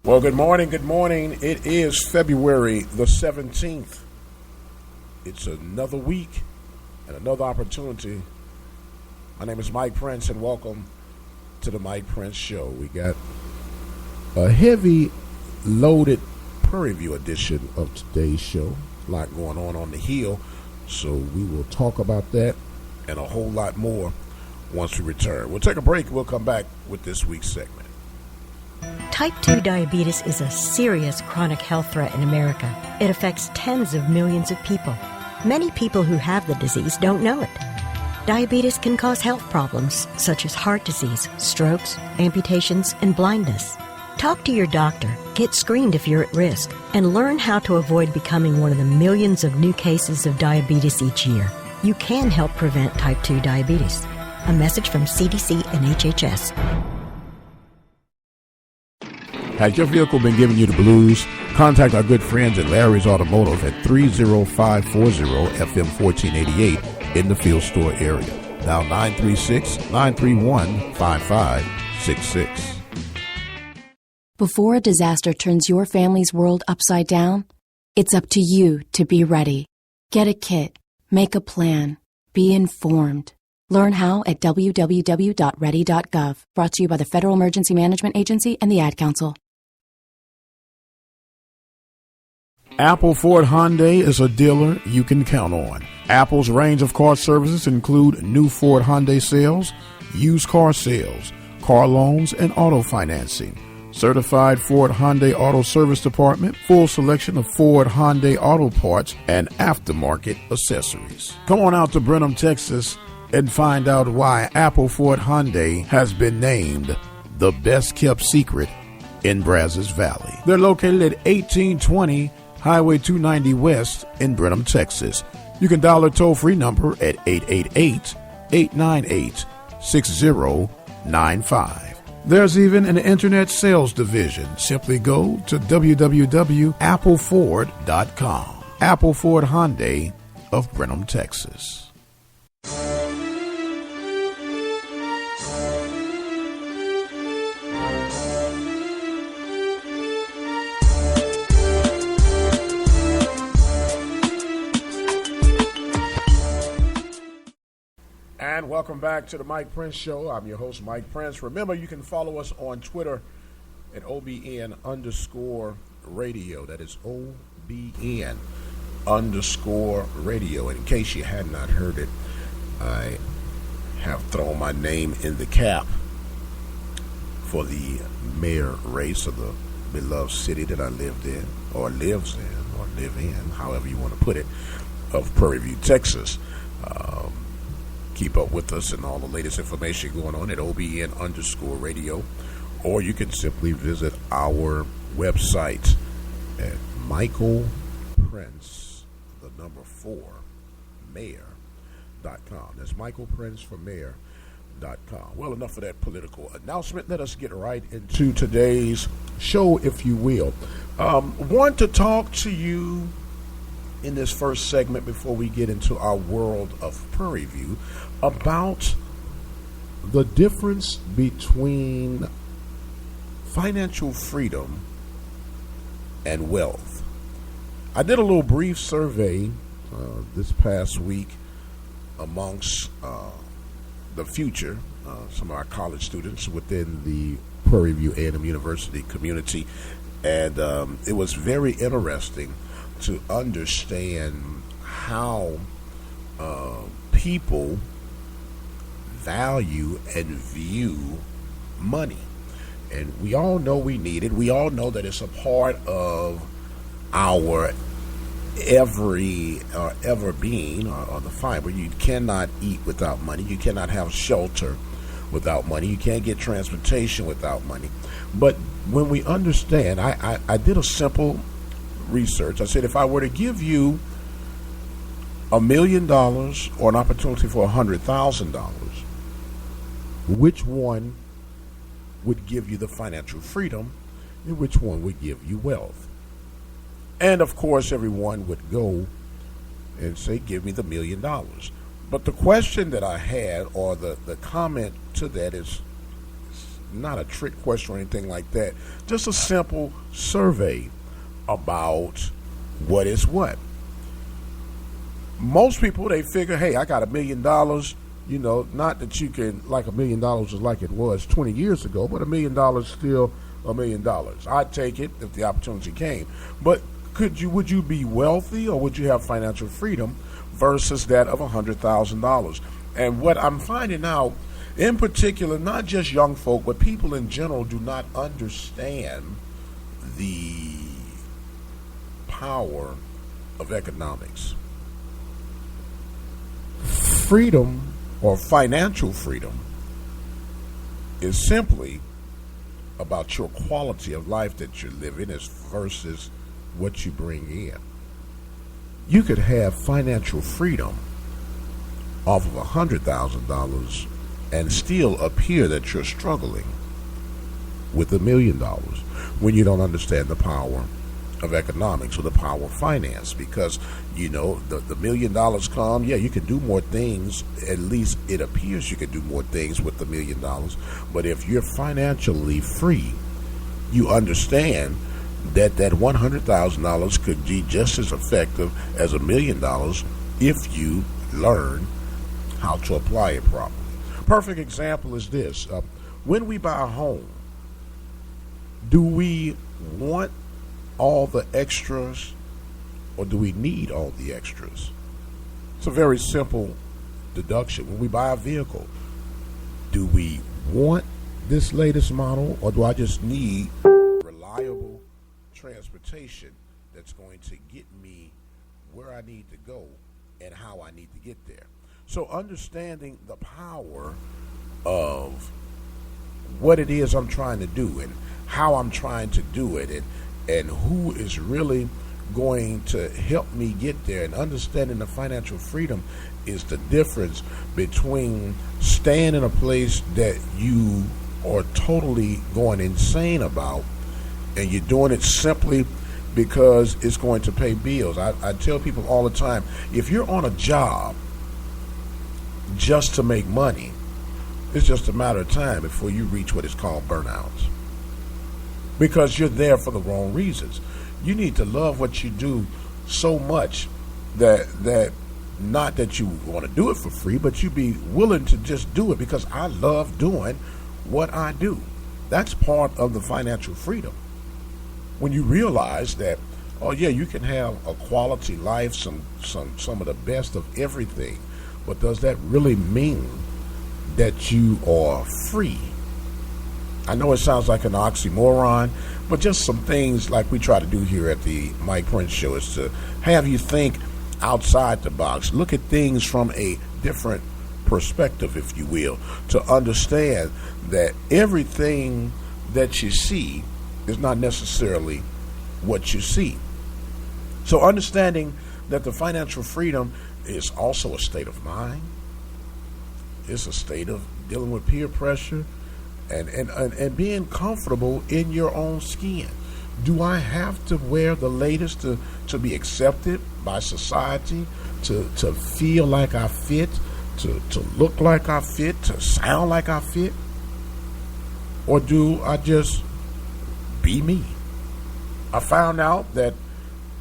Well, good morning. Good morning. It is February the 17th. It's another week and another opportunity. My name is Mike Prince, and welcome to the Mike Prince Show. We got a heavy loaded Prairie View edition of today's show. A lot going on the Hill, so we will talk about that and a whole lot more once we return. We'll take a break. We'll come back with this week's segment. Type 2 diabetes is a serious chronic health threat in America. It affects tens of millions of people. Many people who have the disease don't know it. Diabetes can cause health problems such as heart disease, strokes, amputations, and blindness. Talk to your doctor, get screened if you're at risk, and learn how to avoid becoming one of the millions of new cases of diabetes each year. You can help prevent type 2 diabetes. A message from CDC and HHS. Has your vehicle been giving you the blues? Contact our good friends at Larry's Automotive at 30540 FM 1488 in the Field Store area. Now 936-931-5566. Before a disaster turns your family's world upside down, it's up to you to be ready. Get a kit. Make a plan. Be informed. Learn how at www.ready.gov. Brought to you by the Federal Emergency Management Agency and the Ad Council. Apple Ford Hyundai is a dealer you can count on. Apple's range of car services include new Ford Hyundai sales, used car sales, car loans, and auto financing. Certified Ford Hyundai Auto Service Department, full selection of Ford Hyundai auto parts and aftermarket accessories. Come on out to Brenham, Texas, and find out why Apple Ford Hyundai has been named the best kept secret in Brazos Valley. They're located at 1820 Highway 290 West in Brenham, Texas. You can dial their toll-free number at 888-898-6095. There's even an internet sales division. Simply go to www.appleford.com. Apple Ford Hyundai of Brenham, Texas. And welcome back to the Mike Prince Show. I'm your host, Mike Prince. Remember, you can follow us on Twitter at OBN_radio. That is OBN_radio. And in case you had not heard it, I have thrown my name in the cap for the mayor race of the beloved city that I lived in, or lives in, or live in, however you want to put it, of Prairie View, Texas. Keep up with us and all the latest information going on at OBN_radio, or you can simply visit our website at Michael Prince, the number 4, mayor.com. That's Michael Prince for mayor.com. Well, enough of that political announcement. Let us get right into today's show, if you will. Want to talk to you in this first segment before we get into our world of Prairie View about the difference between financial freedom and wealth. I did a little brief survey this past week amongst the future, some of our college students within the Prairie View A&M University community, and it was very interesting to understand how people value and view money. And we all know we need it. We all know that it's a part of our ever being, or the fiber. You cannot eat without money. You cannot have shelter without money. You can't get transportation without money. But when we understand, I did a simple research. I said, if I were to give you $1 million or an opportunity for $100,000, which one would give you the financial freedom and which one would give you wealth? And of course, everyone would go and say, give me the $1 million. But the question that I had, or the comment to that, is not a trick question or anything like that. Just a simple survey about what is what. Most people, they figure, hey, I got $1 million. Not that you can, like $1 million is like it was 20 years ago, but $1 million still $1 million. I'd take it if the opportunity came. But would you be wealthy, or would you have financial freedom versus that of $100,000? And what I'm finding out, in particular, not just young folk, but people in general do not understand the power of economics. Freedom, or financial freedom, is simply about your quality of life that you're living versus what you bring in. You could have financial freedom off of $100,000 and still appear that you're struggling with $1 million when you don't understand the power of economics or the power of finance. Because the $1 million come, you can do more things. At least it appears you can do more things with the $1 million. But if you're financially free, you understand that $100,000 could be just as effective as $1 million if you learn how to apply it properly. Perfect example is this. When we buy a home, do we want all the extras, or do we need all the extras? It's a very simple deduction. When we buy a vehicle, do we want this latest model, or do I just need reliable transportation that's going to get me where I need to go and how I need to get there? So understanding the power of what it is I'm trying to do and how I'm trying to do it, and who is really going to help me get there, and understanding the financial freedom is the difference between staying in a place that you are totally going insane about, and you're doing it simply because it's going to pay bills. I tell people all the time, if you're on a job just to make money, it's just a matter of time before you reach what is called burnout, because you're there for the wrong reasons. You need to love what you do so much that not that you want to do it for free, but you be willing to just do it because I love doing what I do. That's part of the financial freedom. When you realize that, you can have a quality life, some of the best of everything, but does that really mean that you are free? I know it sounds like an oxymoron, but just some things like we try to do here at the Mike Prince Show is to have you think outside the box, look at things from a different perspective, if you will, to understand that everything that you see is not necessarily what you see. So understanding that the financial freedom is also a state of mind. It's a state of dealing with peer pressure and being comfortable in your own skin. Do I have to wear the latest to be accepted by society, to feel like I fit, to look like I fit, to sound like I fit? Or do I just be me? I found out that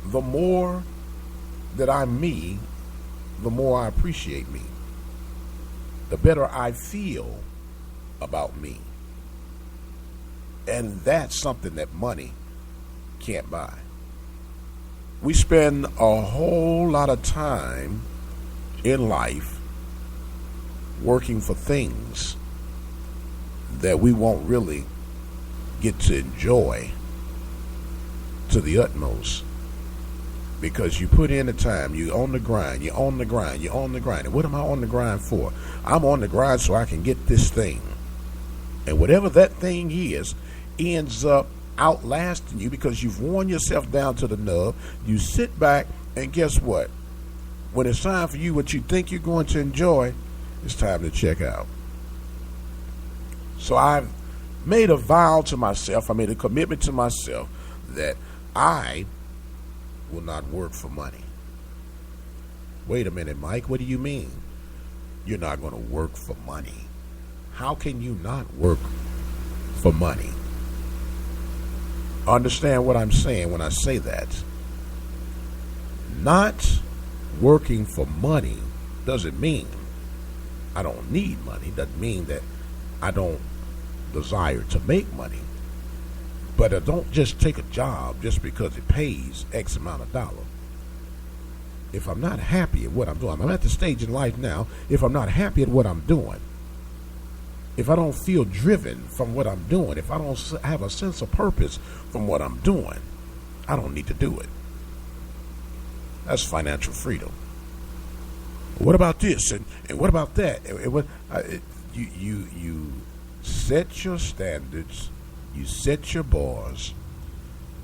the more that I'm me, the more I appreciate me, the better I feel about me. And that's something that money can't buy. We spend a whole lot of time in life working for things that we won't really get to enjoy to the utmost, because you put in the time, you're on the grind. And what am I on the grind for? I'm on the grind so I can get this thing. And whatever that thing is ends up outlasting you because you've worn yourself down to the nub. You sit back, and guess what? When it's time for you, what you think you're going to enjoy, it's time to check out. So I've made a vow to myself, I made a commitment to myself that I will not work for money. Wait a minute, Mike, what do you mean? You're not going to work for money? How can you not work for money. Understand what I'm saying when I say that. Not working for money doesn't mean I don't need money. Doesn't mean that I don't desire to make money. But I don't just take a job just because it pays X amount of dollars. If I'm not happy at what I'm doing, I'm at the stage in life now, if I'm not happy at what I'm doing, if I don't feel driven from what I'm doing, if I don't have a sense of purpose from what I'm doing, I don't need to do it. That's financial freedom. What about this and what about that? You set your standards, you set your bars,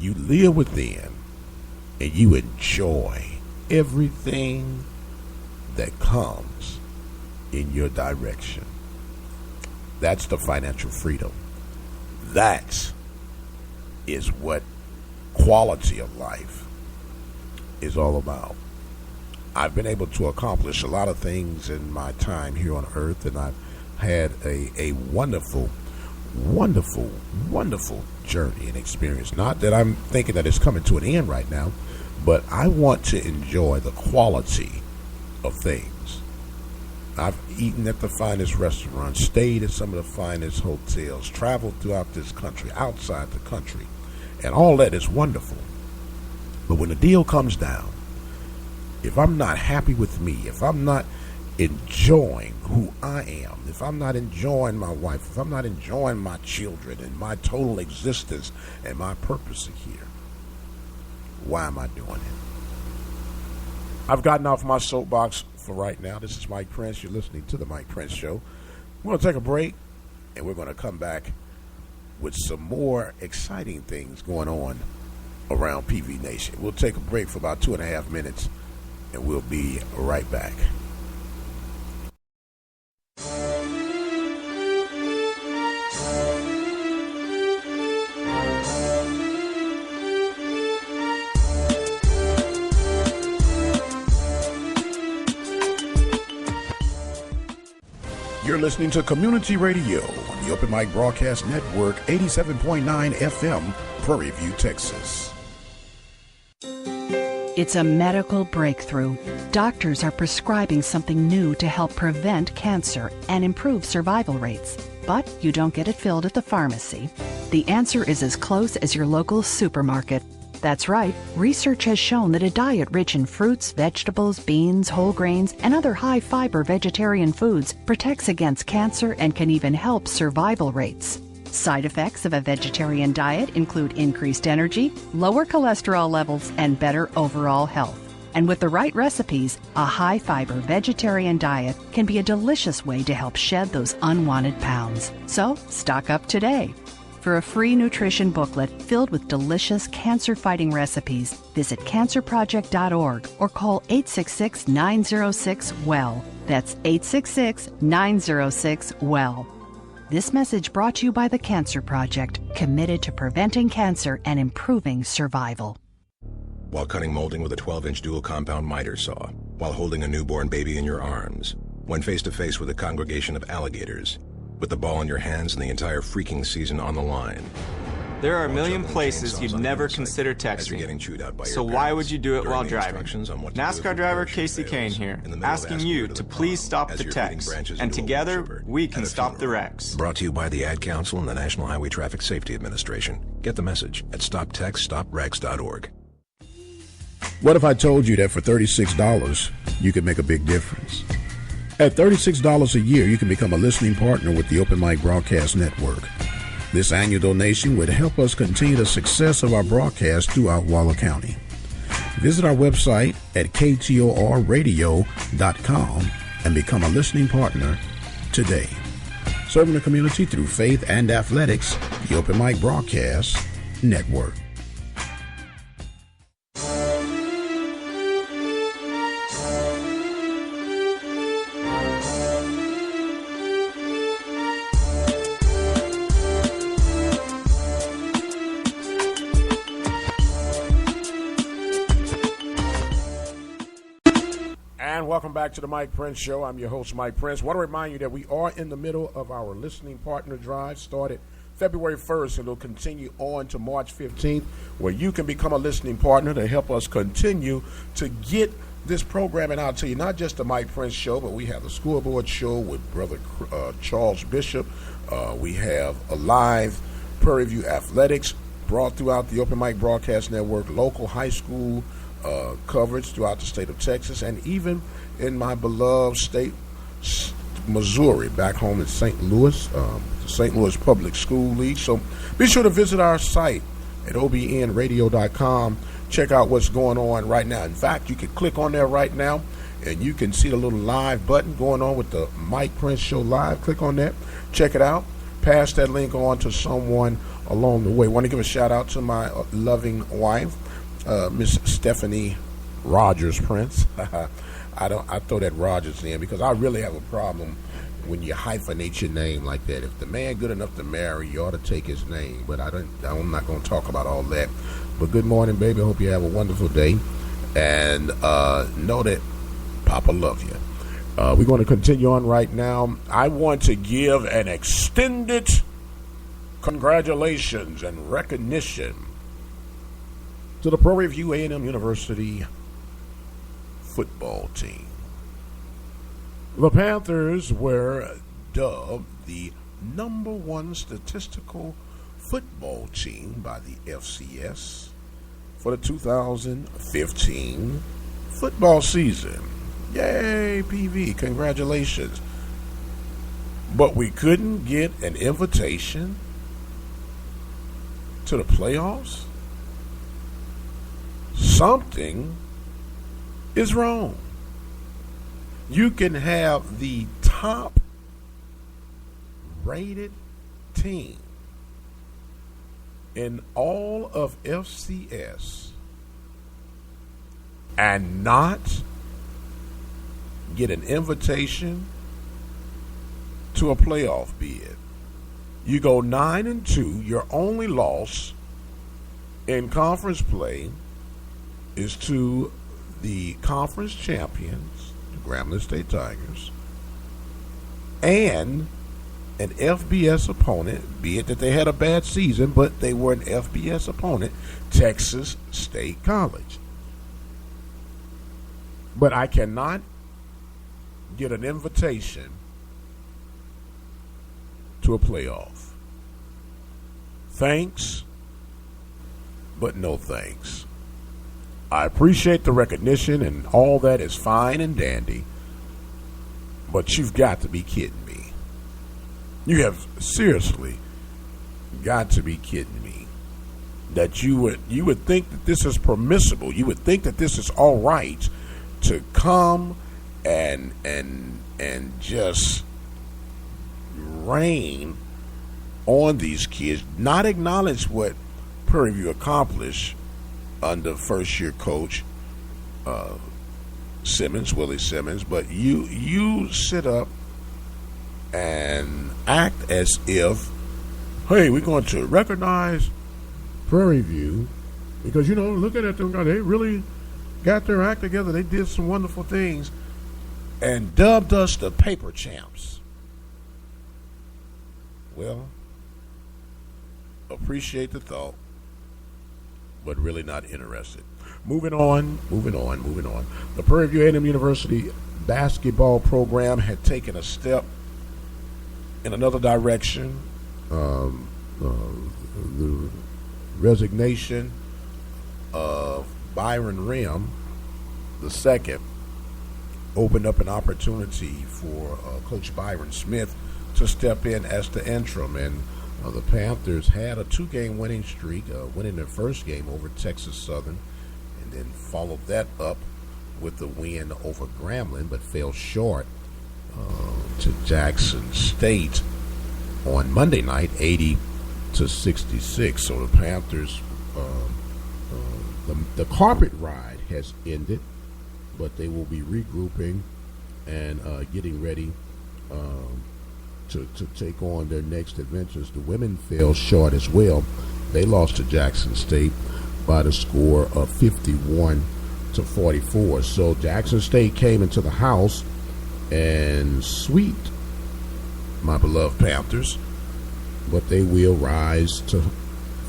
you live within, and you enjoy everything that comes in your direction. That's the financial freedom. That is what quality of life is all about. I've been able to accomplish a lot of things in my time here on earth, and I've had a wonderful, wonderful, wonderful journey and experience. Not that I'm thinking that it's coming to an end right now, but I want to enjoy the quality of things. I've eaten at the finest restaurants, stayed at some of the finest hotels, traveled throughout this country, outside the country, and all that is wonderful. But when the deal comes down, if I'm not happy with me, if I'm not enjoying who I am, if I'm not enjoying my wife, if I'm not enjoying my children and my total existence and my purpose here, why am I doing it? I've gotten off my soapbox for right now. This is Mike Prince. You're listening to the Mike Prince Show. We're going to take a break, and we're going to come back with some more exciting things going on around PV Nation. We'll take a break for about 2.5 minutes, and we'll be right back. You're listening to Community Radio on the Open Mic Broadcast Network, 87.9 FM, Prairie View, Texas. It's a medical breakthrough. Doctors are prescribing something new to help prevent cancer and improve survival rates. But you don't get it filled at the pharmacy. The answer is as close as your local supermarket. That's right. Research has shown that a diet rich in fruits, vegetables, beans, whole grains, and other high-fiber vegetarian foods protects against cancer and can even help survival rates. Side effects of a vegetarian diet include increased energy, lower cholesterol levels, and better overall health. And with the right recipes, a high-fiber vegetarian diet can be a delicious way to help shed those unwanted pounds. So, stock up today. For a free nutrition booklet filled with delicious cancer-fighting recipes, visit cancerproject.org or call 866-906-WELL. That's 866-906-WELL. This message brought to you by the Cancer Project, committed to preventing cancer and improving survival. While cutting molding with a 12-inch dual compound miter saw, while holding a newborn baby in your arms, when face-to-face with a congregation of alligators, with the ball in your hands and the entire freaking season on the line. There are a million places you'd never consider texting. So why would you do it while driving? NASCAR driver Casey Kane here, asking you to please stop the text. And together, we can stop the wrecks. Brought to you by the Ad Council and the National Highway Traffic Safety Administration. Get the message at stoptextstopwrecks.org. What if I told you that for $36, you could make a big difference? At $36 a year, you can become a listening partner with the Open Mic Broadcast Network. This annual donation would help us continue the success of our broadcast throughout Waller County. Visit our website at ktorradio.com and become a listening partner today. Serving the community through faith and athletics, the Open Mic Broadcast Network. Welcome back to the Mike Prince Show. I'm your host, Mike Prince. I want to remind you that we are in the middle of our listening partner drive, started February 1st, and it'll continue on to March 15th, where you can become a listening partner to help us continue to get this programming out to you. Not just the Mike Prince Show, but we have the Scoreboard Show with Brother Charles Bishop. We have a live PVAMU Athletics brought throughout the Open Mic Broadcast Network, local high school coverage throughout the state of Texas, and even in my beloved state, Missouri, back home in St. Louis, the St. Louis Public School League. So be sure to visit our site at OBN-Radio.com. Check out what's going on right now. In fact, you can click on there right now, and you can see the little live button going on with the Mike Prince Show Live. Click on that. Check it out. Pass that link on to someone along the way. I want to give a shout-out to my loving wife, Miss Stephanie Rogers Prince. I throw that Rogers in because I really have a problem when you hyphenate your name like that. If the man good enough to marry, you ought to take his name. But I'm not going to talk about all that. But good morning, baby. I hope you have a wonderful day. And know that Papa loves you. We're going to continue on right now. I want to give an extended congratulations and recognition to the Prairie View A&M University football team. The Panthers were dubbed the #1 statistical football team by the FCS for the 2015 football season. Yay, PV, congratulations. But we couldn't get an invitation to the playoffs? Something is wrong. You can have the top rated team in all of FCS and not get an invitation to a playoff bid. You go 9-2. Your only loss in conference play is to the conference champions, the Grambling State Tigers, and an FBS opponent, be it that they had a bad season, but they were an FBS opponent, Texas State College. But I cannot get an invitation to a playoff. Thanks, but no thanks. I appreciate the recognition and all that is fine and dandy, but you've got to be kidding me. You have seriously got to be kidding me that you would think that this is permissible. You would think that this is all right to come and just rain on these kids, not acknowledge what Prairie View accomplished under first-year coach Willie Simmons, but you sit up and act as if, hey, we're going to recognize Prairie View because, looking at them guys, they really got their act together. They did some wonderful things and dubbed us the paper champs. Well, appreciate the thought, but really not interested. Moving on. The Prairie View A&M University basketball program had taken a step in another direction. The resignation of Byron Rim II opened up an opportunity for Coach Byron Smith to step in as the interim, and the Panthers had a 2-game winning streak, winning their first game over Texas Southern, and then followed that up with the win over Grambling, but fell short to Jackson State on Monday night, 80-66. So the Panthers, the carpet ride has ended, but they will be regrouping and getting ready to take on their next adventures. The women fell short as well. They lost to Jackson State by the score of 51-44. So Jackson State came into the house and swept my beloved Panthers but they will rise to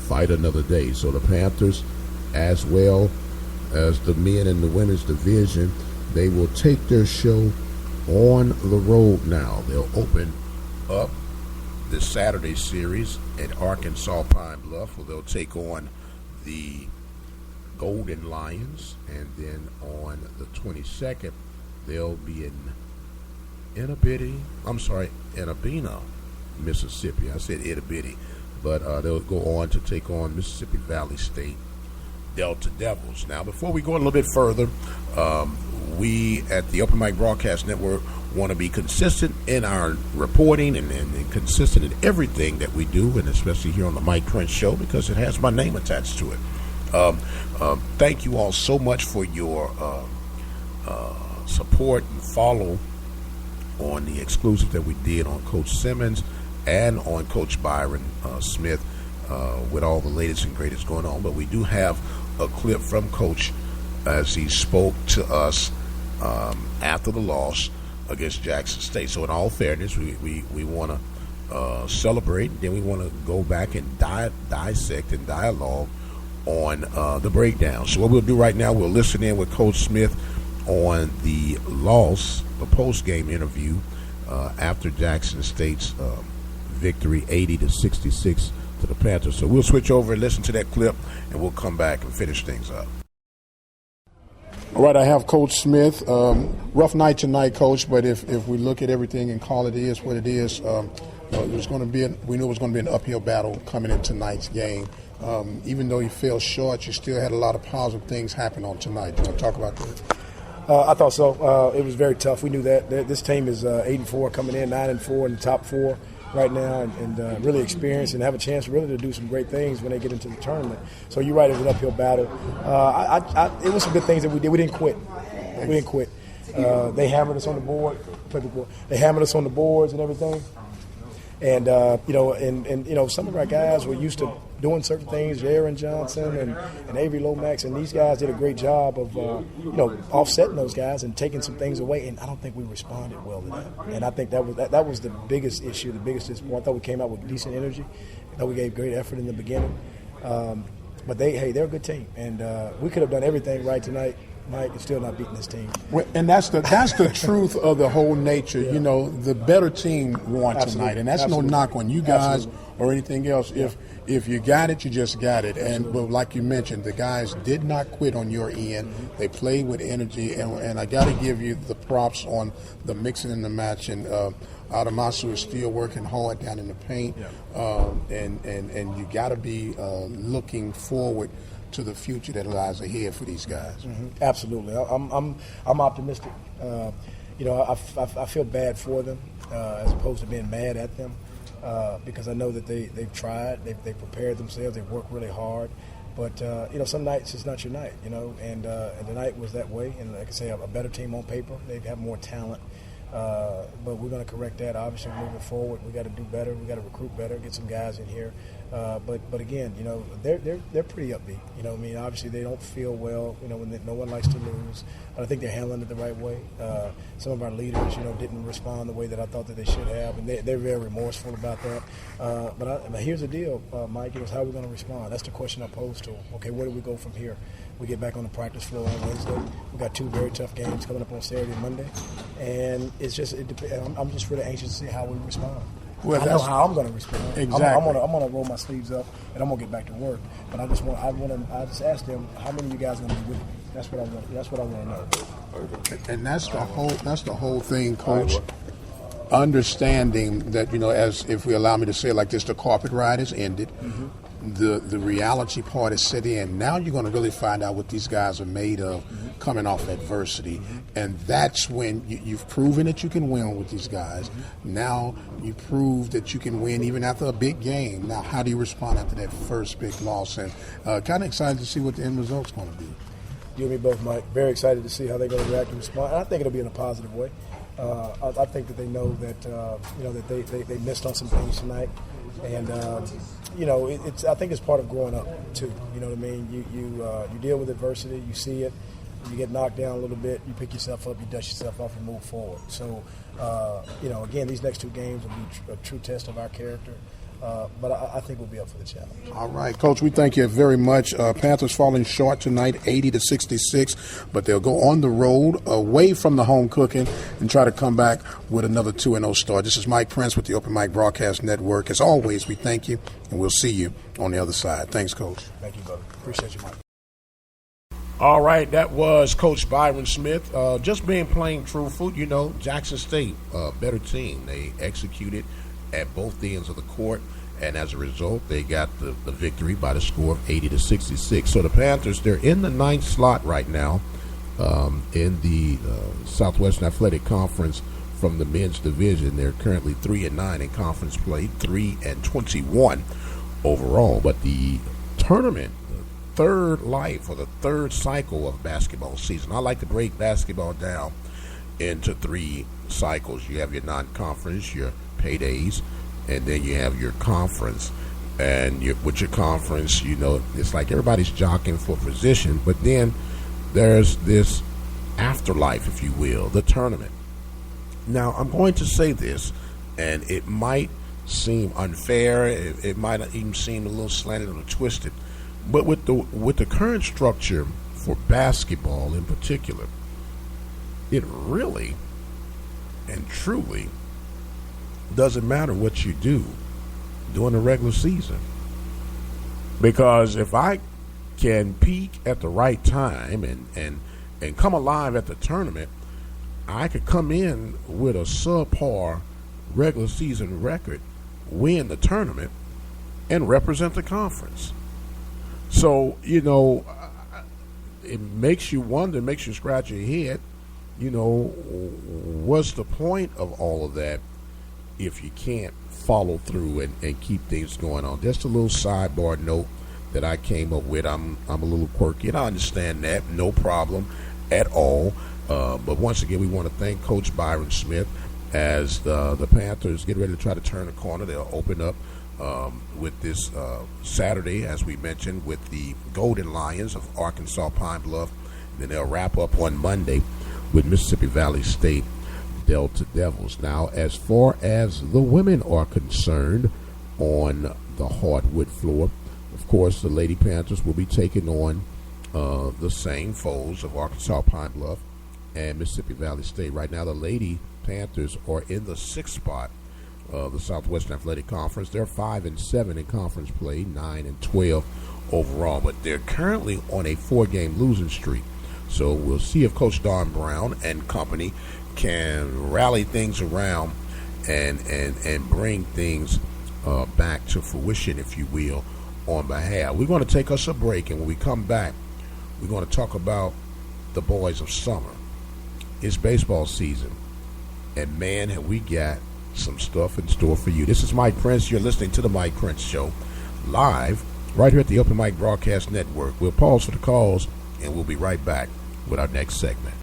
fight another day. So the Panthers, as well as the men in the women's division, they will take their show on the road now. They'll open up this Saturday series at Arkansas Pine Bluff, where they'll take on the Golden Lions, and then on the 22nd, they'll be in Enabina, Mississippi. I said Itty-Bitty, but they'll go on to take on Mississippi Valley State Delta Devils. Now, before we go a little bit further, we at the Open Mic Broadcast Network want to be consistent in our reporting and consistent in everything that we do, and especially here on the Mike Prince Show, because it has my name attached to it. Thank you all so much for your support and follow on the exclusive that we did on Coach Simmons and on Coach Byron Smith with all the latest and greatest going on. But we do have a clip from Coach as he spoke to us after the loss against Jackson State. So in all fairness, we want to celebrate, then we want to go back and dissect and dialogue on the breakdown. So what we'll do right now, we'll listen in with Coach Smith on the loss, the post-game interview after Jackson State's victory 80-66 to the Panthers. So we'll switch over and listen to that clip, and we'll come back and finish things up. All right, I have Coach Smith. Rough night tonight, Coach, but if we look at everything and call it is what it is, it was going to be we knew it was going to be an uphill battle coming in tonight's game. Even though you fell short, you still had a lot of positive things happen on tonight. Do you want to talk about that? I thought so. It was very tough. We knew that. This team is 8-4 coming in, 9-4 in the top four right now, and really experienced and have a chance really to do some great things when they get into the tournament. So you're right, it was an uphill battle. It was some good things that we did. We didn't quit. They hammered us on the board. They hammered us on the boards and everything. And some of our guys were used to doing certain things. Jaron Johnson and Avery Lomax, and these guys did a great job of offsetting those guys and taking some things away. And I don't think we responded well to that. And I think that was the biggest issue, the biggest disappointment. I thought we came out with decent energy. I thought we gave great effort in the beginning. But they're a good team, and we could have done everything right tonight, Mike, and still not beating this team. And that's the truth of the whole nature. Yeah. The better team won tonight, and that's no knock on you guys or anything else. Yeah. If you got it, you just got it. But like you mentioned, the guys did not quit on your end. They played with energy, and I got to give you the props on the mixing and the matching. Adamasu is still working hard down in the paint, and you got to be looking forward to the future that lies ahead for these guys. Mm-hmm. Absolutely, I'm optimistic. I feel bad for them as opposed to being mad at them because I know that they've tried, they've prepared themselves, they've worked really hard. But some nights it's not your night, and tonight was that way. And like I say, a better team on paper, they have more talent. But we're going to correct that. Obviously, moving forward, we got to do better. We got to recruit better, get some guys in here. But again, they're pretty upbeat. Obviously they don't feel well. When no one likes to lose, but I think they're handling it the right way. Some of our leaders, didn't respond the way that I thought that they should have, and they're very remorseful about that. But here's the deal, Mike. It was how we're going to respond. That's the question I posed to them. Okay, where do we go from here? We get back on the practice floor on Wednesday. We got 2 very tough games coming up on Saturday and Monday, and I'm just really anxious to see how we respond. Well, I know how I'm going to respond. Exactly. I'm going to roll my sleeves up and I'm going to get back to work. But I just asked them, how many of you guys are going to be with me? That's what I want to know. And that's the whole thing, Coach. Understanding that as if we allow me to say it like this, the carpet ride has ended. Mm-hmm. The reality part is set in. Now you're going to really find out what these guys are made of coming off adversity. Mm-hmm. And that's when you've proven that you can win with these guys. Mm-hmm. Now you prove that you can win even after a big game. Now how do you respond after that first big loss? And kind of excited to see what the end result's going to be. You and me both, Mike. Very excited to see how they're going to react and respond. And I think it'll be in a positive way. I think that they know that that they missed on some things tonight. And I think it's part of growing up too. You know what I mean? You deal with adversity, you see it, you get knocked down a little bit, you pick yourself up, you dust yourself off, and move forward. So, again, these next 2 games will be a true test of our character. But I think we'll be up for the challenge. All right, Coach, we thank you very much. Panthers falling short tonight, 80-66, but they'll go on the road away from the home cooking and try to come back with another 2-0 start. This is Mike Prince with the Open Mic Broadcast Network. As always, we thank you, and we'll see you on the other side. Thanks, Coach. Thank you, brother. Appreciate you, Mike. All right, that was Coach Byron Smith. Just being plain truthful, Jackson State, better team. They executed at both ends of the court, and as a result, they got the victory by the score of 80-66. So the Panthers, they're in the 9th slot right now in the Southwestern Athletic Conference from the men's division. They're currently 3-9 in conference play, 3-21 overall. But the tournament, the third life or the third cycle of basketball season, I like to break basketball down into 3 cycles. You have your non-conference, your paydays, and then you have your conference. And with your conference, it's like everybody's jockeying for position, but then there's this afterlife, if you will, the tournament. Now, I'm going to say this, and it might seem unfair, it might even seem a little slanted or twisted, but with the current structure for basketball in particular, it really and truly doesn't matter what you do during the regular season. Because if I can peak at the right time and come alive at the tournament, I could come in with a subpar regular season record, win the tournament, and represent the conference. So, it makes you wonder, it makes you scratch your head, what's the point of all of that if you can't follow through and keep things going on? Just a little sidebar note that I came up with. I'm a little quirky, and I understand that, no problem at all. But once again, we want to thank Coach Byron Smith as the Panthers get ready to try to turn the corner. They'll open up with this Saturday, as we mentioned, with the Golden Lions of Arkansas Pine Bluff. And then they'll wrap up on Monday with Mississippi Valley State Delta Devils. Now, as far as the women are concerned on the hardwood floor, of course, the Lady Panthers will be taking on the same foes of Arkansas Pine Bluff and Mississippi Valley State. Right now, the Lady Panthers are in the 6th spot of the Southwestern Athletic Conference. They're 5-7 in conference play, 9-12 overall, but they're currently on a 4-game losing streak. So we'll see if Coach Don Brown and company can rally things around and bring things back to fruition, if you will, on behalf. We're going to take us a break, and when we come back, we're going to talk about the boys of summer. It's baseball season, and man, have we got some stuff in store for you. This is Mike Prince. You're listening to the Mike Prince Show live right here at the Open Mic Broadcast Network. We'll pause for the calls, and we'll be right back with our next segment.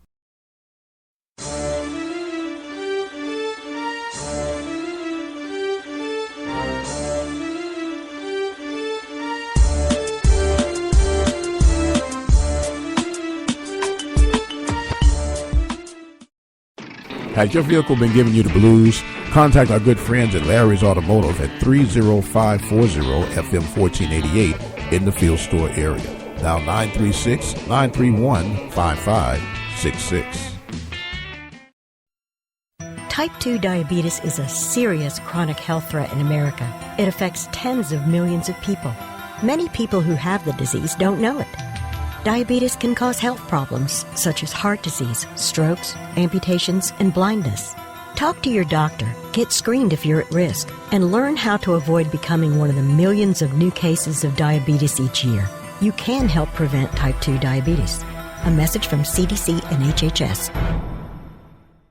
Has your vehicle been giving you the blues? Contact our good friends at Larry's Automotive at 30540 FM 1488 in the Field Store area. Now 936-931-5566. Type 2 diabetes is a serious chronic health threat in America. It affects tens of millions of people. Many people who have the disease don't know it. Diabetes can cause health problems such as heart disease, strokes, amputations, and blindness. Talk to your doctor, get screened if you're at risk, and learn how to avoid becoming one of the millions of new cases of diabetes each year. You can help prevent type 2 diabetes. A message from CDC and HHS.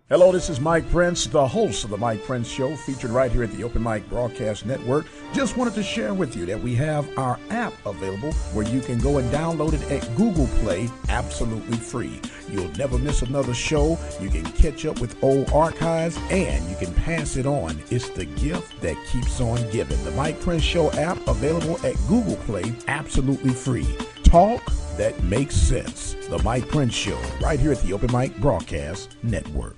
Hello, this is Mike Prince, the host of the Mike Prince Show, featured right here at the Open Mic Broadcast Network. Just wanted to share with you that we have our app available where you can go and download it at Google Play absolutely free. You'll never miss another show. You can catch up with old archives, and you can pass it on. It's the gift that keeps on giving. The Mike Prince Show app available at Google Play absolutely free. Talk that makes sense. The Mike Prince Show right here at the Open Mic Broadcast Network.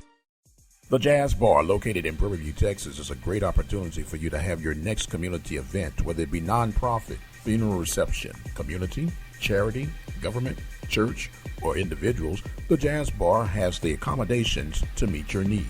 The Jazz Bar, located in Prairie View, Texas, is a great opportunity for you to have your next community event, whether it be nonprofit, funeral reception, community, charity, government, church, or individuals. The Jazz Bar has the accommodations to meet your need.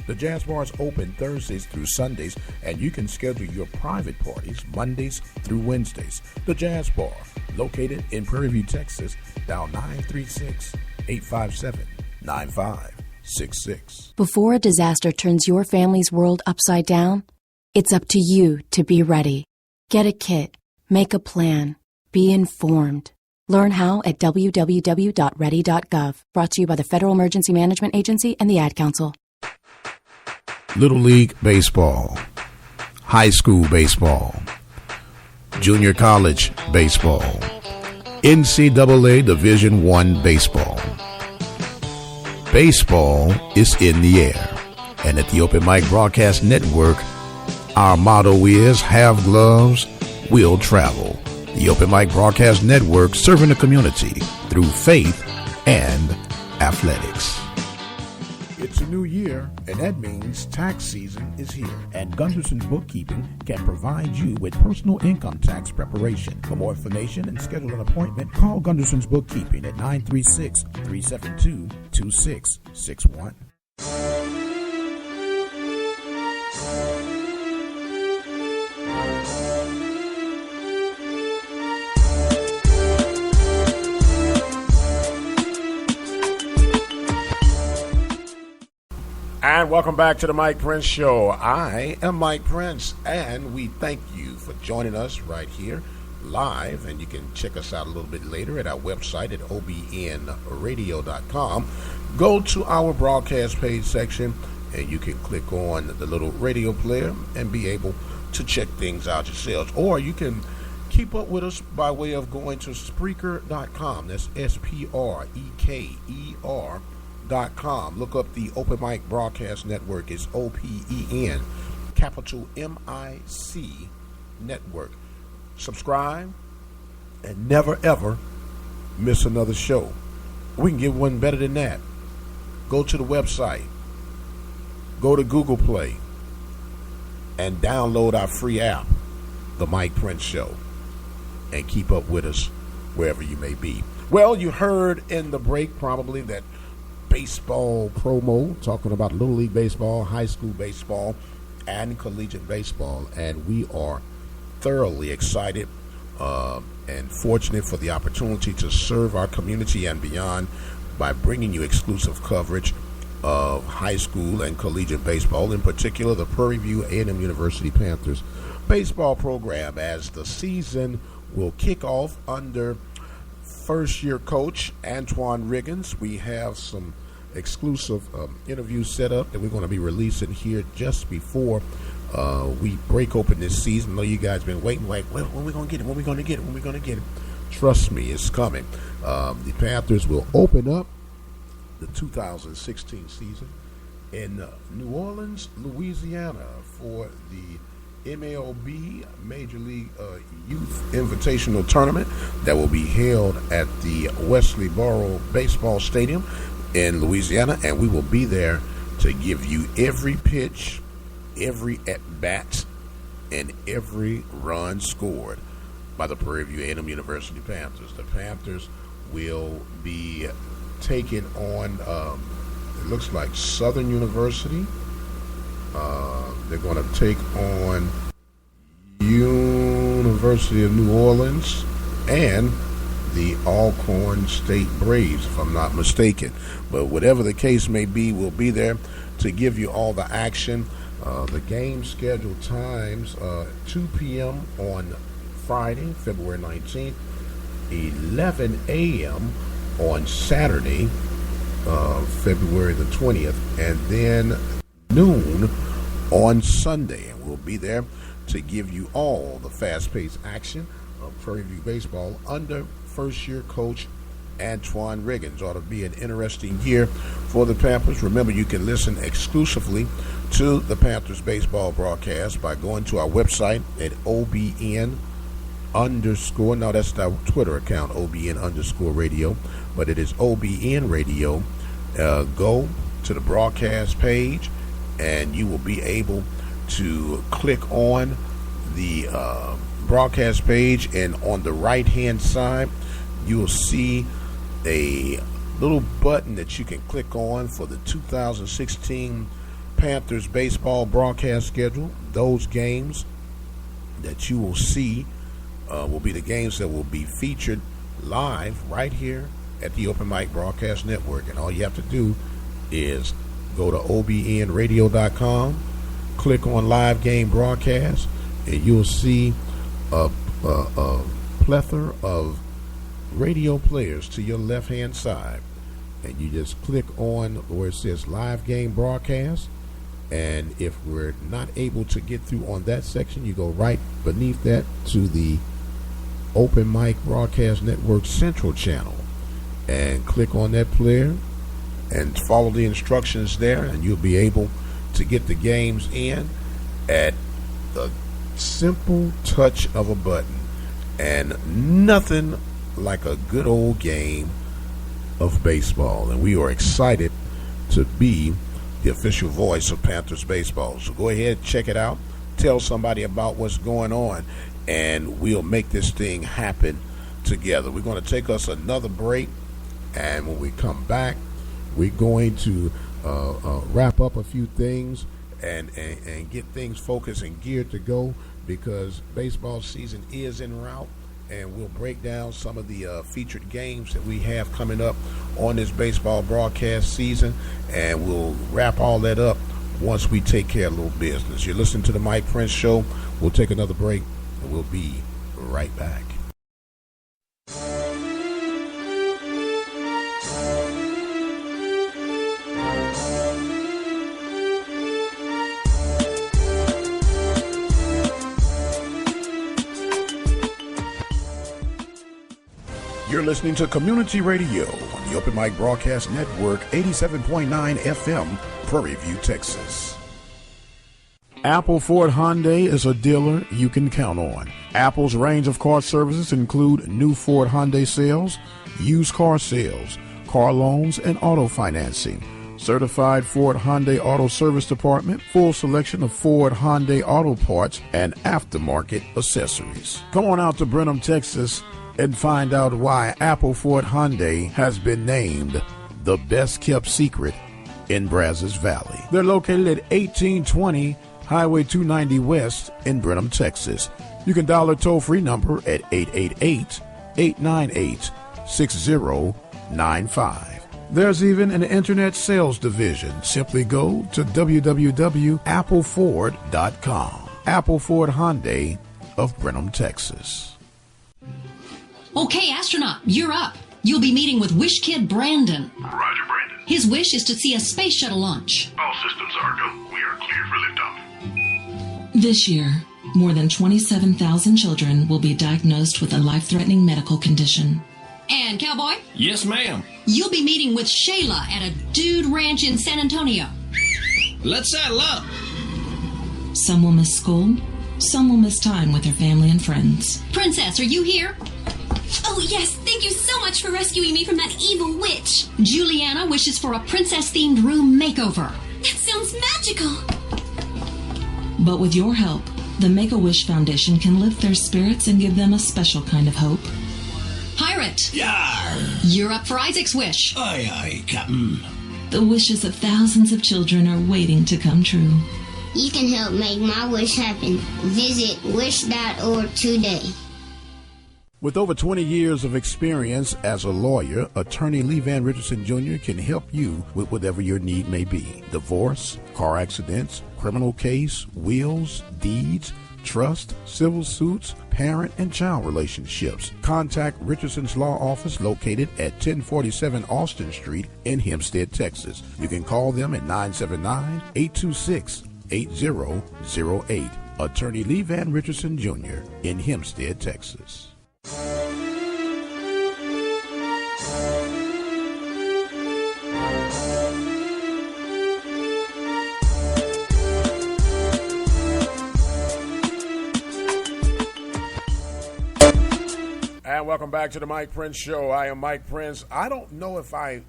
The Jazz Bar is open Thursdays through Sundays, and you can schedule your private parties Mondays through Wednesdays. The Jazz Bar, located in Prairie View, Texas, dial 936-857-9566. Before a disaster turns your family's world upside down, it's up to you to be ready. Get a kit, make a plan, be informed. Learn how at www.ready.gov. Brought to you by the Federal Emergency Management Agency and the Ad Council. Little League Baseball, High School Baseball, Junior College Baseball, NCAA Division I Baseball. Baseball is in the air. And at the Open Mic Broadcast Network, our motto is, have gloves, we'll travel. The Open Mic Broadcast Network, serving the community through faith and athletics. It's a new year, and that means tax season is here. And Gunderson's Bookkeeping can provide you with personal income tax preparation. For more information and schedule an appointment, call Gunderson's Bookkeeping at 936-372-2661. And welcome back to the Mike Prince Show. I am Mike Prince, and we thank you for joining us right here live. And you can check us out a little bit later at our website at OBN-Radio.com. Go to our broadcast page section, and you can click on the little radio player and be able to check things out yourselves. Or you can keep up with us by way of going to Spreaker.com. That's Spreker.com. Look up the Open Mic Broadcast Network. It's OPEN, capital MIC Network. Subscribe and never ever miss another show. We can get one better than that. Go to the website, go to Google Play, and download our free app, The Mike Prince Show, and keep up with us wherever you may be. Well, you heard in the break probably that baseball promo, talking about Little League Baseball, high school baseball, and collegiate baseball, and we are thoroughly excited and fortunate for the opportunity to serve our community and beyond by bringing you exclusive coverage of high school and collegiate baseball, in particular the Prairie View A&M University Panthers baseball program, as the season will kick off under first-year coach Antoine Riggins. We have some exclusive interviews set up that we're going to be releasing here just before we break open this season. I know you guys been waiting, like, well, when we going to get it? When we going to get it? When we going to get it? Trust me, it's coming. The Panthers will open up the 2016 season in New Orleans, Louisiana, for the MLB Major League Youth Invitational Tournament that will be held at the Wesley-Boro Baseball Stadium in Louisiana, and we will be there to give you every pitch, every at-bat, and every run scored by the Prairie View A&M University Panthers. The Panthers will be taking on, it looks like Southern University. They're going to take on University of New Orleans and the Alcorn State Braves, if I'm not mistaken. But whatever the case may be, we'll be there to give you all the action. The game scheduled times, 2 p.m. on Friday, February 19th, 11 a.m. on Saturday, February the 20th, and then noon on Sunday. And we'll be there to give you all the fast-paced action of Prairie View baseball under first-year coach Antoine Riggins. Ought to be an interesting year for the Panthers. Remember, you can listen exclusively to the Panthers baseball broadcast by going to our website at OBN_, now that's our Twitter account, OBN_radio, but it is OBN Radio. Go to the broadcast page and you will be able to click on the broadcast page, and on the right hand side you will see a little button that you can click on for the 2016 Panthers baseball broadcast schedule. Those games that you will see will be the games that will be featured live right here at the Open Mic Broadcast Network. And all you have to do is go to OBN-Radio.com, click on live game broadcast, and you'll see a plethora of radio players to your left hand side, and you just click on where it says live game broadcast, and if we're not able to get through on that section, you go right beneath that to the Open Mic Broadcast Network Central channel and click on that player and follow the instructions there, and you'll be able to get the games in at the simple touch of a button. And nothing like a good old game of baseball, and we are excited to be the official voice of Panthers baseball. So go ahead, check it out, tell somebody about what's going on, and we'll make this thing happen together. We're going to take us another break, and when we come back, we're going to wrap up a few things and get things focused and geared to go, because baseball season is en route, and we'll break down some of the featured games that we have coming up on this baseball broadcast season, and we'll wrap all that up once we take care of a little business. You're listening to the Mike Prince Show. We'll take another break, and we'll be right back. You're listening to Community Radio on the Open Mic Broadcast Network, 87.9 FM, Prairie View, Texas. Apple Ford Hyundai is a dealer you can count on. Apple's range of car services include new Ford Hyundai sales, used car sales, car loans, and auto financing. Certified Ford Hyundai Auto Service Department, full selection of Ford Hyundai auto parts and aftermarket accessories. Come on out to Brenham, Texas, and find out why Apple Ford Hyundai has been named the best kept secret in Brazos Valley. They're located at 1820 Highway 290 West in Brenham, Texas. You can dial their toll-free number at 888-898-6095. There's even an internet sales division. Simply go to www.appleford.com. Apple Ford Hyundai of Brenham, Texas. Okay, astronaut, you're up. You'll be meeting with Wish Kid Brandon. Roger, Brandon. His wish is to see a space shuttle launch. All systems are go. We are cleared for liftoff. This year, more than 27,000 children will be diagnosed with a life-threatening medical condition. And, Cowboy? Yes, ma'am. You'll be meeting with Shayla at a dude ranch in San Antonio. Let's saddle up. Some will miss school. Some will miss time with their family and friends. Princess, are you here? Oh, yes. Thank you so much for rescuing me from that evil witch. Juliana wishes for a princess-themed room makeover. That sounds magical. But with your help, the Make-A-Wish Foundation can lift their spirits and give them a special kind of hope. Pirate! Yar! You're up for Isaac's wish. Aye, aye, Captain. The wishes of thousands of children are waiting to come true. You can help make my wish happen. Visit wish.org today. With over 20 years of experience as a lawyer, attorney Lee Van Richardson Jr. can help you with whatever your need may be. Divorce, car accidents, criminal case, wills, deeds, trust, civil suits, parent and child relationships. Contact Richardson's Law Office located at 1047 Austin Street in Hempstead, Texas. You can call them at 979-826-8008. Attorney Lee Van Richardson Jr. in Hempstead, Texas. And welcome back to the Mike Prince Show. I am Mike Prince. I don't know if I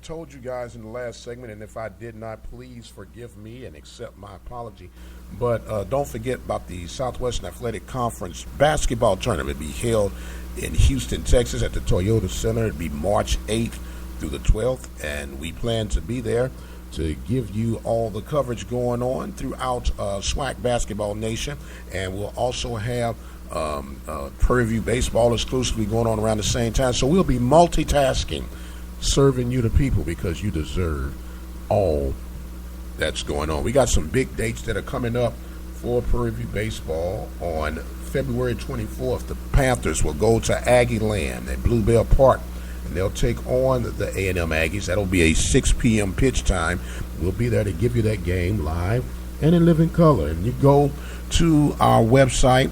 told you guys in the last segment, and if I did not, please forgive me and accept my apology. But don't forget about the Southwestern Athletic Conference basketball tournament. It'll be held in Houston, Texas at the Toyota Center. It'll be March 8th through the 12th, and we plan to be there to give you all the coverage going on throughout SWAC Basketball Nation. And we'll also have Prairie View Baseball exclusively going on around the same time. So we'll be multitasking, serving you the people, because you deserve all that's going on. We got some big dates that are coming up for Prairie View Baseball. On February 24th, the Panthers will go to Aggie Land at Bluebell Park, and they'll take on the A&M Aggies. That'll be a 6 p.m. pitch time. We'll be there to give you that game live and in living color. And you go to our website,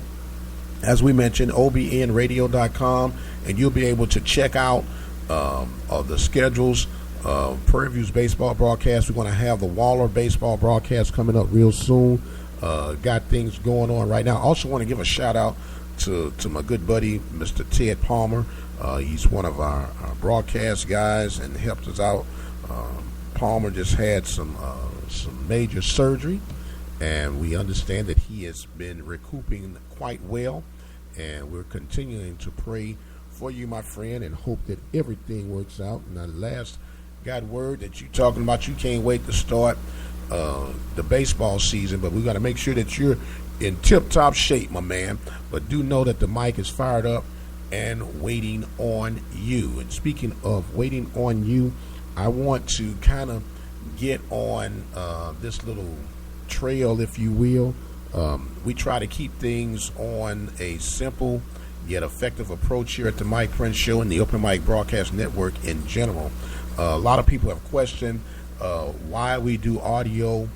as we mentioned, OBN-Radio.com, and you'll be able to check out the schedules of Prairie View's baseball broadcast. We're going to have the Waller baseball broadcast coming up real soon. Got things going on right now. I also want to give a shout-out to my good buddy, Mr. Ted Palmer. He's one of our broadcast guys and helped us out. Palmer just had some major surgery, and we understand that he has been recouping quite well. And we're continuing to pray for you, my friend, and hope that everything works out. And I last got word that you're talking about you can't wait to start the baseball season, but we got to make sure that you're in tip-top shape, my man. But do know that the mic is fired up and waiting on you. And speaking of waiting on you, I want to kind of get on this little trail, if you will. We try to keep things on a simple yet effective approach here at the Mike Prince Show and the Open Mic Broadcast Network in general. A lot of people have questioned why we do audio,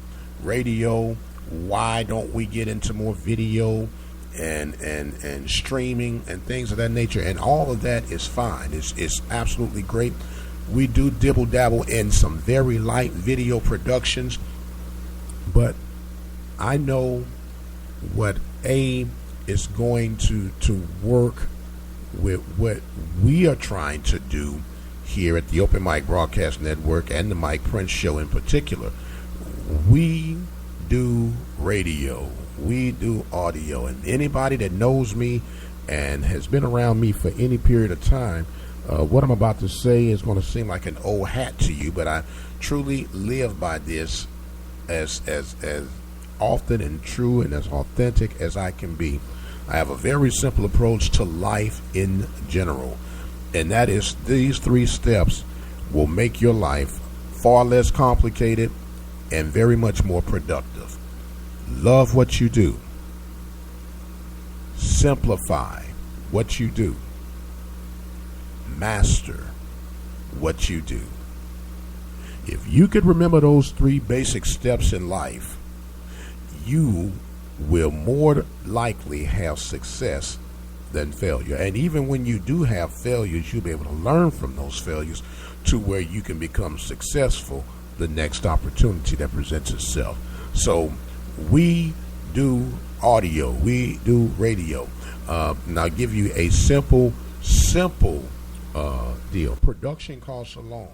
radio, why don't we get into more video and streaming and things of that nature, and all of that is fine. It's absolutely great. We do dibble-dabble in some very light video productions, but I know what is going to work with what we are trying to do here at the Open Mic Broadcast Network and the Mike Prince Show in particular. We do radio, we do audio, and anybody that knows me and has been around me for any period of time, what I'm about to say is going to seem like an old hat to you, but I truly live by this as often and true and as authentic as I can be. I have a very simple approach to life in general, and that is these 3 steps will make your life far less complicated and very much more productive. Love what you do. Simplify what you do. Master what you do. If you could remember those 3 basic steps in life, you will more likely have success than failure. And even when you do have failures, you'll be able to learn from those failures to where you can become successful the next opportunity that presents itself. So we do audio, we do radio. And I'll give you a simple deal. Production costs alone.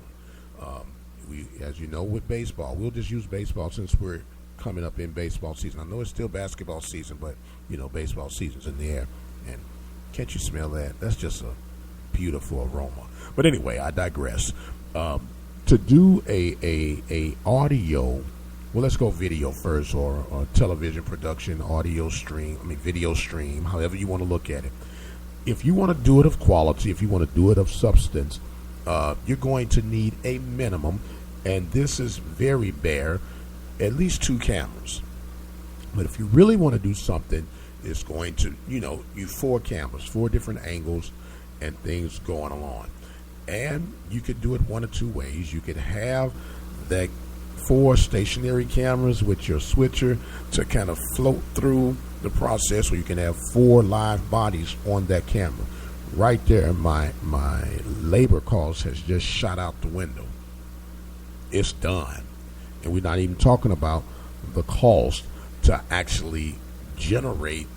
We, as you know, with baseball, we'll just use baseball since we're coming up in baseball season. I know it's still basketball season, but you know, baseball season's in the air. And can't you smell that? That's just a beautiful aroma. But anyway, I digress. To do a audio, well, let's go video first, or television production, video stream, however you want to look at it. If you want to do it of quality, if you want to do it of substance, you're going to need a minimum, and this is very bare, at least 2 cameras. But if you really want to do something, it's going to, you 4 cameras, 4 different angles and things going along. And you could do it one of 2 ways. You could have that 4 stationary cameras with your switcher to kind of float through the process, or you can have 4 live bodies on that camera. Right there, my labor cost has just shot out the window. It's done. And we're not even talking about the cost to actually generate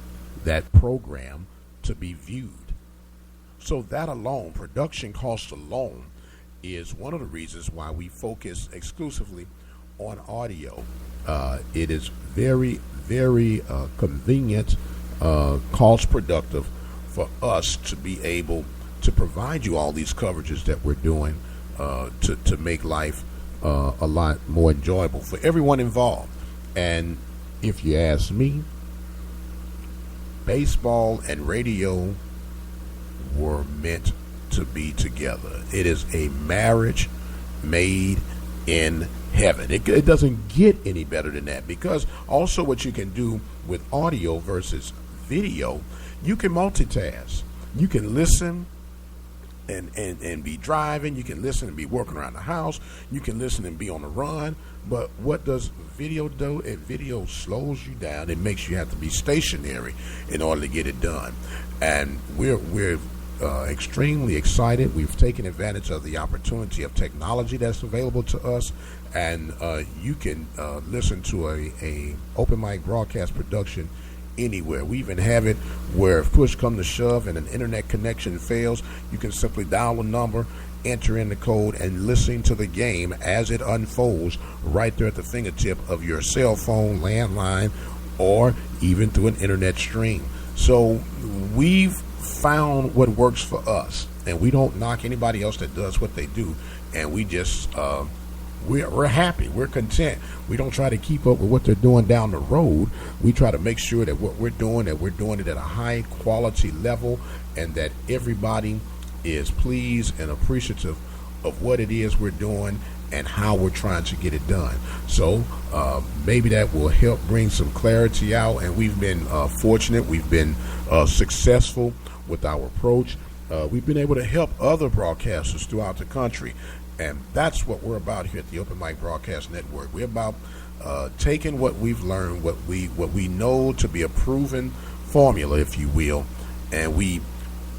that program to be viewed. So that alone, production costs alone, is one of the reasons why we focus exclusively on audio. It is very, very convenient, cost productive for us to be able to provide you all these coverages that we're doing to make life a lot more enjoyable for everyone involved. And if you ask me, baseball and radio were meant to be together. It is a marriage made in heaven. It doesn't get any better than that, because also what you can do with audio versus video, you can multitask. You can listen and be driving. You can listen and be working around the house. You can listen and be on the run. But what does video do? Video slows you down. It makes you have to be stationary in order to get it done. And we're extremely excited. We've taken advantage of the opportunity of technology that's available to us, and you can listen to a open mic broadcast production anywhere. We even have it where if push comes to shove and an internet connection fails, you can simply dial a number, enter in the code, and listen to the game as it unfolds right there at the fingertip of your cell phone, landline, or even through an internet stream. So we've found what works for us, and we don't knock anybody else that does what they do, and we just we're happy, we're content. We don't try to keep up with what they're doing down the road. We try to make sure that what we're doing it at a high quality level, and that everybody is pleased and appreciative of what it is we're doing and how we're trying to get it done. So maybe that will help bring some clarity out, and we've been fortunate. We've been successful with our approach. We've been able to help other broadcasters throughout the country, and that's what we're about here at the Open Mic Broadcast Network. We're about taking what we've learned, what we know to be a proven formula, if you will, and we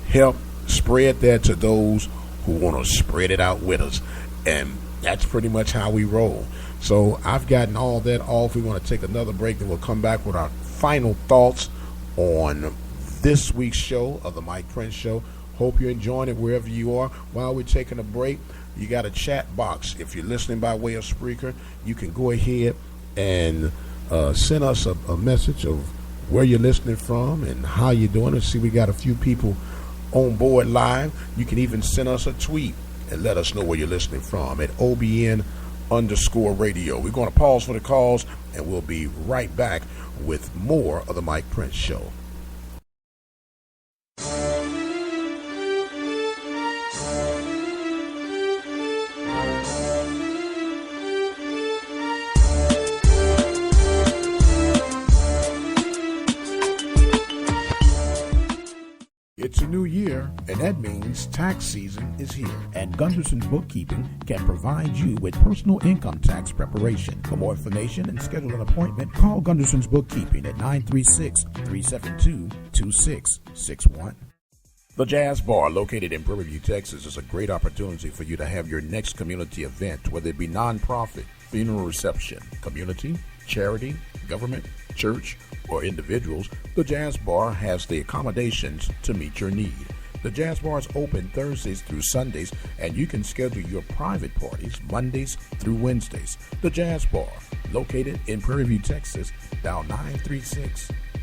help spread that to those who want to spread it out with us. And that's pretty much how we roll. So I've gotten all that off. We want to take another break, then we'll come back with our final thoughts on this week's show of the Mike Prince Show. Hope you're enjoying it wherever you are. While we're taking a break, you got a chat box. If you're listening by way of Spreaker, you can go ahead and send us a message of where you're listening from and how you're doing it. See, we got a few people on board live. You can even send us a tweet and let us know where you're listening from at OBN_radio. We're going to pause for the calls, and we'll be right back with more of the Mike Prince Show. It's a new year, and that means tax season is here. And Gunderson's Bookkeeping can provide you with personal income tax preparation. For more information and schedule an appointment, call Gunderson's Bookkeeping at 936-372-2661. The Jazz Bar, located in Prairie View, Texas, is a great opportunity for you to have your next community event, whether it be nonprofit, funeral reception, community, charity, government, church, or individuals. The Jazz Bar has the accommodations to meet your need. The Jazz Bar is open Thursdays through Sundays, and you can schedule your private parties Mondays through Wednesdays. The Jazz Bar, located in Prairie View, Texas, dial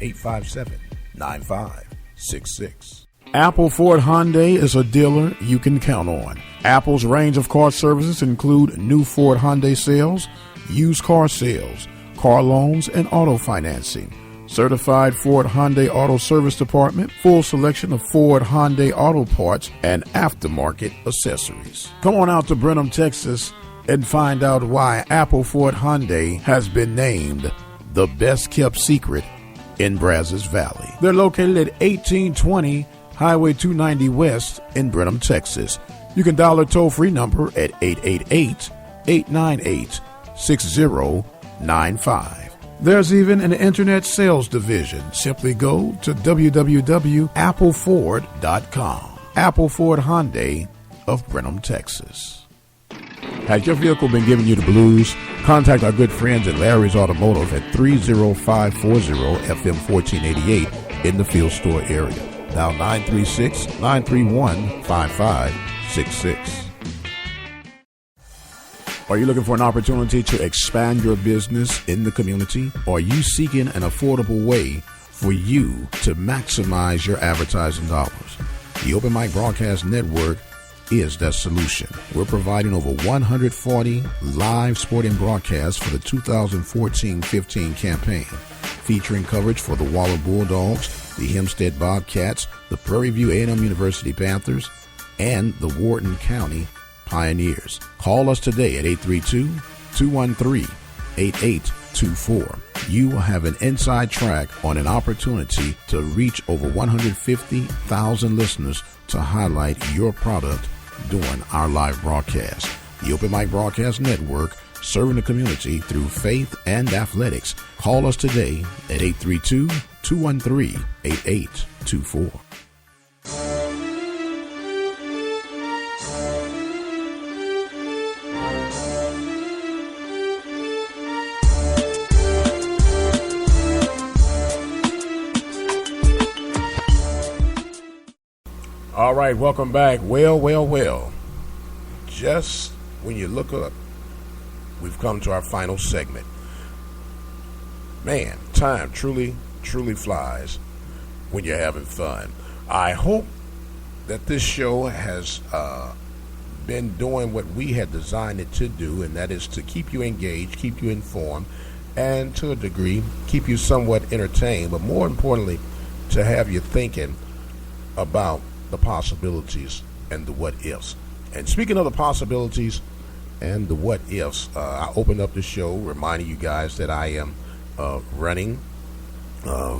936-857-9566. Apple Ford Hyundai is a dealer you can count on. Apple's range of car services include new Ford Hyundai sales, used car sales, car loans, and auto financing. Certified Ford Hyundai Auto Service Department, full selection of Ford Hyundai auto parts and aftermarket accessories. Come on out to Brenham, Texas, and find out why Apple Ford Hyundai has been named the best kept secret in Brazos Valley. They're located at 1820 Highway 290 West in Brenham, Texas. You can dial their toll-free number at 888-898-6095. There's even an internet sales division. Simply go to www.appleford.com. Apple Ford Hyundai of Brenham, Texas. Has your vehicle been giving you the blues? Contact our good friends at Larry's Automotive at 30540 FM 1488 in the Field Store area. Dial 936-931-5566. Are you looking for an opportunity to expand your business in the community? Or are you seeking an affordable way for you to maximize your advertising dollars? The Open Mic Broadcast Network is that solution. We're providing over 140 live sporting broadcasts for the 2014-15 campaign, featuring coverage for the Waller Bulldogs, the Hempstead Bobcats, the Prairie View A&M University Panthers, and the Wharton County Pioneers. Call us today at 832-213-8824. You will have an inside track on an opportunity to reach over 150,000 listeners to highlight your product during our live broadcast. The Open Mic Broadcast Network, serving the community through faith and athletics. Call us today at 832-213-8824. All right, welcome back. Well. Just when you look up, we've come to our final segment. Man, time truly flies when you're having fun. I hope that this show has been doing what we had designed it to do, and that is to keep you engaged, keep you informed, and to a degree, keep you somewhat entertained, but more importantly, to have you thinking about the possibilities and the what-ifs. And speaking of the possibilities and the what-ifs, I opened up the show reminding you guys that I am running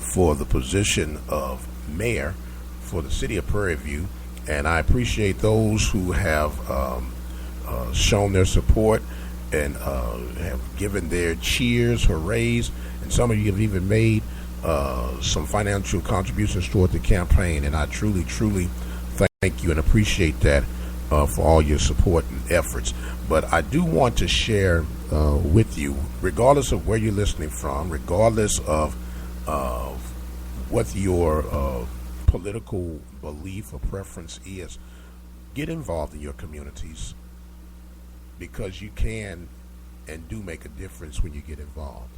for the position of mayor for the city of Prairie View, and I appreciate those who have shown their support and have given their cheers, hoorays, and some of you have even made some financial contributions toward the campaign, and I truly thank you and appreciate that for all your support and efforts. But I do want to share with you, regardless of where you're listening from, regardless of what your political belief or preference is, get involved in your communities, because you can and do make a difference when you get involved.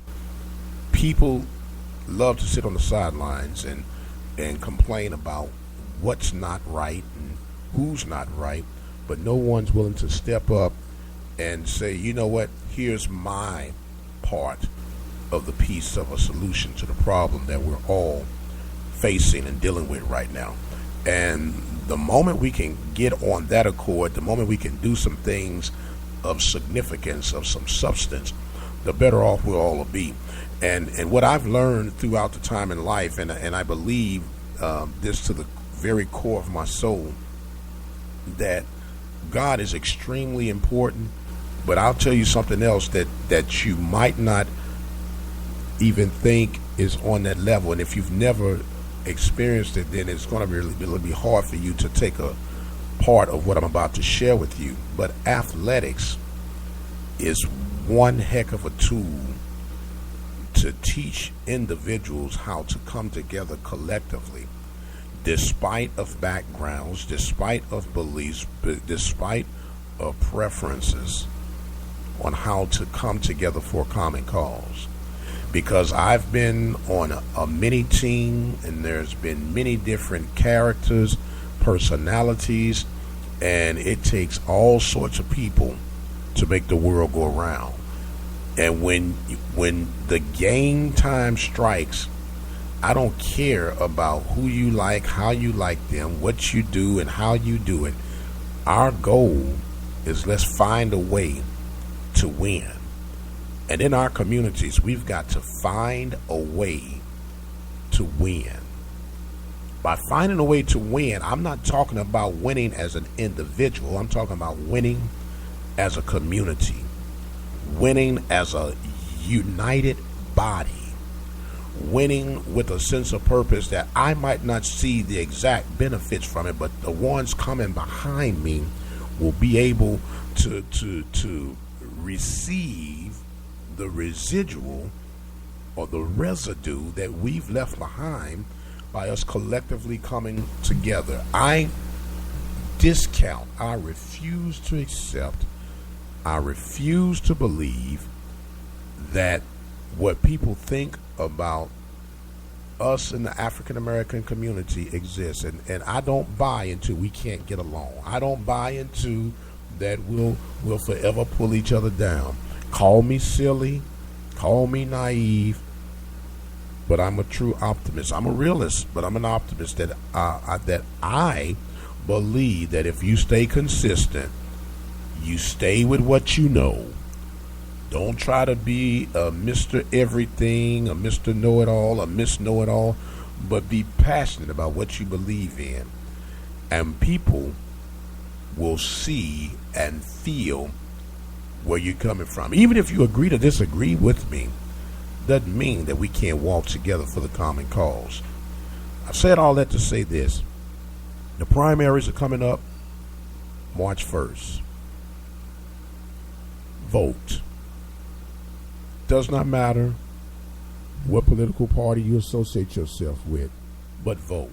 People love to sit on the sidelines and complain about what's not right and who's not right, but no one's willing to step up and say, you know what, here's my part of the piece of a solution to the problem that we're all facing and dealing with right now. And the moment we can get on that accord, the moment we can do some things of significance, of some substance, the better off we'll all be. And what I've learned throughout the time in life, and I believe this to the very core of my soul, that God is extremely important, but I'll tell you something else that you might not even think is on that level. And if you've never experienced it, then it's going to really be hard for you to take a part of what I'm about to share with you. But athletics is one heck of a tool to teach individuals how to come together collectively, despite of backgrounds, despite of beliefs, despite of preferences, on how to come together for a common cause. Because I've been on a mini team, and there's been many different characters, personalities, and it takes all sorts of people to make the world go around. And when the game time strikes, I don't care about who you like, how you like them, what you do, and how you do it. Our goal is, let's find a way to win. And in our communities, we've got to find a way to win. By finding a way to win, I'm not talking about winning as an individual. I'm talking about winning as a community, winning as a united body, winning with a sense of purpose that I might not see the exact benefits from it, but the ones coming behind me will be able to receive the residual or the residue that we've left behind by us collectively coming together. I discount, I refuse to accept, I refuse to believe that what people think about us in the African American community exists, and I don't buy into we can't get along. I don't buy into that we'll forever pull each other down. Call me silly, call me naive, but I'm a true optimist. I'm a realist, but I'm an optimist that I believe that if you stay consistent, you stay with what you know. Don't try to be a Mr. Everything, a Mr. Know-It-All, a Miss Know-It-All, but be passionate about what you believe in. And people will see and feel where you're coming from. Even if you agree to disagree with me, doesn't mean that we can't walk together for the common cause. I've said all that to say this. The primaries are coming up March 1st. Vote. Does not matter what political party you associate yourself with, but vote.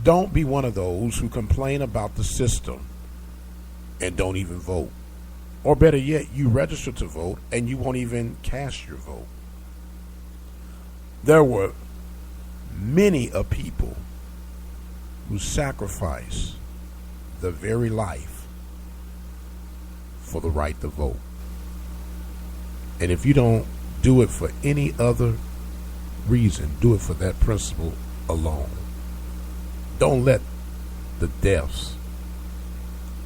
Don't be one of those who complain about the system and don't even vote. Or better yet, you register to vote and you won't even cast your vote. There were many a people who sacrificed the very life for the right to vote. And if you don't do it for any other reason, do it for that principle alone. Don't let the deaths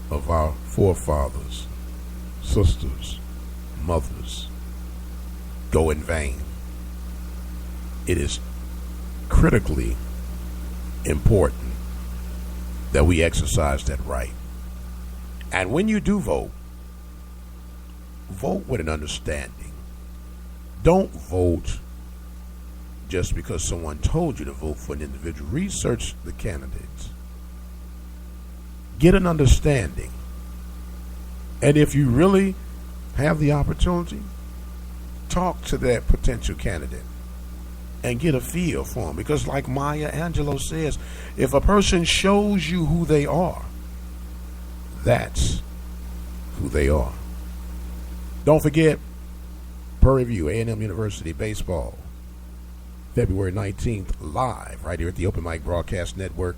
of our forefathers, sisters, mothers go in vain. It is critically important that we exercise that right. And when you do vote, vote with an understanding. Don't vote just because someone told you to vote for an individual. Research the candidates. Get an understanding. And if you really have the opportunity, talk to that potential candidate and get a feel for them. Because like Maya Angelou says, if a person shows you who they are, that's who they are. Don't forget, Prairie View, A&M University baseball, February 19th, live right here at the Open Mic Broadcast Network.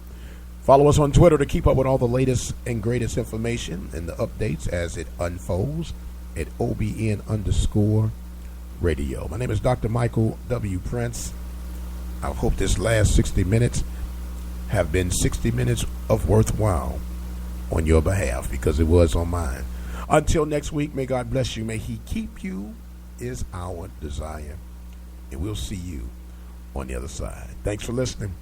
Follow us on Twitter to keep up with all the latest and greatest information and the updates as it unfolds at OBN_radio. My name is Dr. Michael W. Prince. I hope this last 60 minutes have been 60 minutes of worthwhile on your behalf, because it was on mine. Until next week, may God bless you. May He keep you is our desire. And we'll see you on the other side. Thanks for listening.